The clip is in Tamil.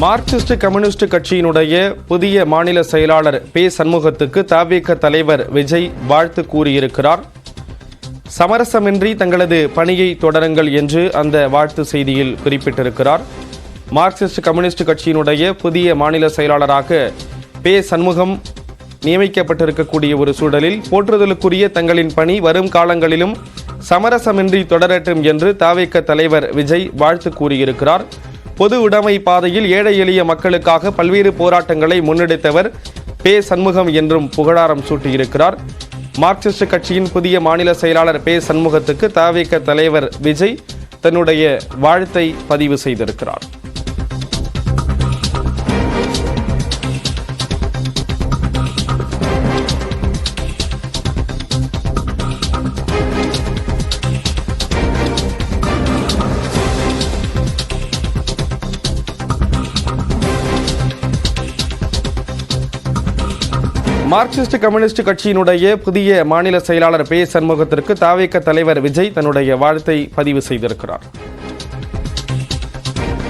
மார்க்சிஸ்ட் கம்யூனிஸ்ட் கட்சியினுடைய புதிய மாநில செயலாளர் பே சண்முகத்துக்கு தவிக தலைவர் விஜய் வாழ்த்து கூறியிருக்கிறார். சமரசமின்றி தங்களது பணியை தொடருங்கள் என்று அந்த வாழ்த்து செய்தியில் குறிப்பிட்டிருக்கிறார். மார்க்சிஸ்ட் கம்யூனிஸ்ட் கட்சியினுடைய புதிய மாநில செயலாளராக பே சண்முகம் நியமிக்கப்பட்டிருக்கக்கூடிய ஒரு சூழலில் போற்றுதலுக்குரிய தங்களின் பணி வரும் காலங்களிலும் சமரசமின்றி தொடரட்டும் என்று தவிக தலைவர் விஜய் வாழ்த்து கூறியிருக்கிறார். பொது உடைமை பாதையில் ஏழை எளிய மக்களுக்காக பல்வேறு போராட்டங்களை முன்னெடுத்தவர் பே சண்முகம் என்றும் புகழாரம் சூட்டியிருக்கிறார். மார்க்சிஸ்ட் கட்சியின் புதிய மாநில செயலாளர் பே சண்முகத்துக்கு தவிக தலைவர் விஜய் தன்னுடைய வாழ்த்தை பதிவு செய்திருக்கிறார். மார்க்சிஸ்ட் கம்யூனிஸ்ட் கட்சியினுடைய புதிய மாநில செயலாளர் பே சண்முகத்திற்கு தவிக தலைவர் விஜய் தன்னுடைய வாழ்த்தை பதிவு செய்திருக்கிறார்.